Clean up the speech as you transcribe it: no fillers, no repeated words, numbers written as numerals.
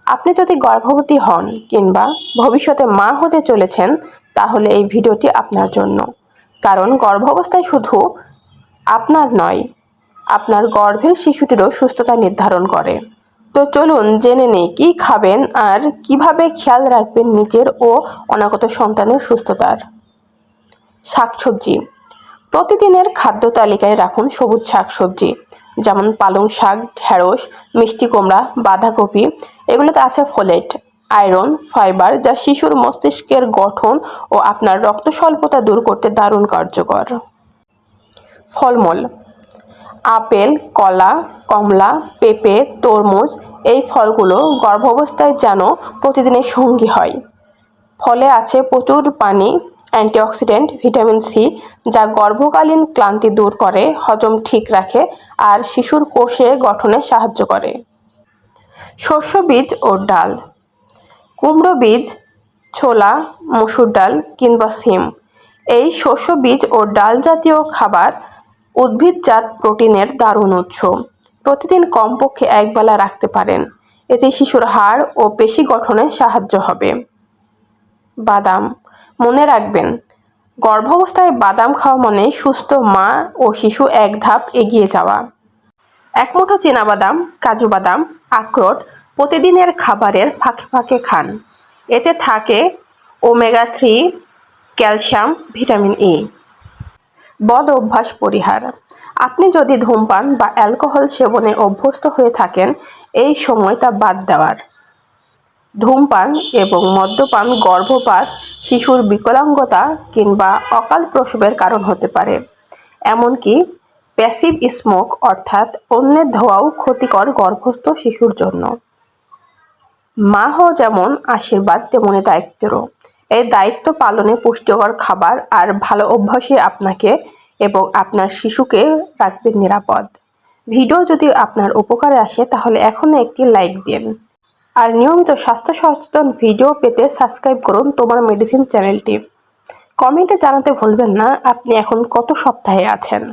আপনি যদি গর্ভবতী হন কিংবা ভবিষ্যতে মা হতে চলেছেন তাহলে এই ভিডিওটি আপনার জন্য। কারণ গর্ভাবস্থায় শুধু আপনার নয়, আপনার গর্ভের শিশুটিরও সুস্থতা নির্ধারণ করে। তো চলুন জেনে নেই কী খাবেন আর কিভাবে খেয়াল রাখবেন নিজের ও অনাগত সন্তানের সুস্থতার। শাকসবজি। প্রতিদিনের খাদ্য তালিকায় রাখুন সবুজ শাকসবজি, যেমন পালং শাক, ঢেঁড়স, মিষ্টি কুমড়া, বাঁধাকপি। এগুলোতে আছে ফোলেট, আয়রন, ফাইবার, যা শিশুর মস্তিষ্কের গঠন ও আপনার রক্ত স্বল্পতা দূর করতে দারুণ কার্যকর। ফলমূল। আপেল, কলা, কমলা, পেঁপে, তরমুজ এই ফলগুলো গর্ভাবস্থায় যেন প্রতিদিনের সঙ্গী হয়। ফলে আছে প্রচুর পানি, অ্যান্টিঅক্সিডেন্ট, ভিটামিন সি, যা গর্ভকালীন ক্লান্তি দূর করে, হজম ঠিক রাখে আর শিশুর কোষে গঠনে সাহায্য করে। শস্য বীজ ও ডাল। কুমড়ো বীজ, ছোলা, মসুর ডাল কিংবা সিম এই শস্য বীজ ও ডাল জাতীয় খাবার উদ্ভিদজাত প্রোটিনের দারুণ উৎস। প্রতিদিন কমপক্ষে একবেলা রাখতে পারেন, এতে শিশুর হাড় ও পেশি গঠনে সাহায্য হবে। বাদাম। মনে রাখবেন, গর্ভাবস্থায় বাদাম খাওয়া মানে সুস্থ মা ও শিশু এক ধাপ এগিয়ে যাওয়া। এক মুঠো চীনাবাদাম, কাজু বাদাম, আখরোট প্রতিদিনের খাবারের ফাঁকে ফাঁকে খান। এতে থাকে ওমেগা-3, ক্যালসিয়াম, ভিটামিন ই। বদ অভ্যাস পরিহার। আপনি যদি ধূমপান বা অ্যালকোহল সেবনে অভ্যস্ত হয়ে থাকেন, এই সময় তা বাদ দেওয়ার। ধূমপান এবং মদ্যপান গর্ভপাত, শিশুর বিকলাঙ্গতা কিংবা অকাল প্রসবের কারণ হতে পারে। এমনকি প্যাসিভ স্মোক অর্থাৎ অন্যের ধোঁয়াও ক্ষতিকর গর্ভস্থ শিশুর জন্য। মা হওয়া যেমন আশীর্বাদ, তেমনি দায়িত্বেরও। এই দায়িত্ব পালনে পুষ্টিকর খাবার আর ভালো অভ্যাসে আপনাকে এবং আপনার শিশুকে রাখবে নিরাপদ। ভিডিও যদি আপনার উপকারে আসে তাহলে এখনই একটি লাইক দিন। আর নিয়মিত স্বাস্থ্য সচেতন ভিডিও পেতে সাবস্ক্রাইব করুন তোমার মেডিসিন চ্যানেলটি। কমেন্টে জানাতে ভুলবেন না আপনি এখন কত সপ্তাহে আছেন।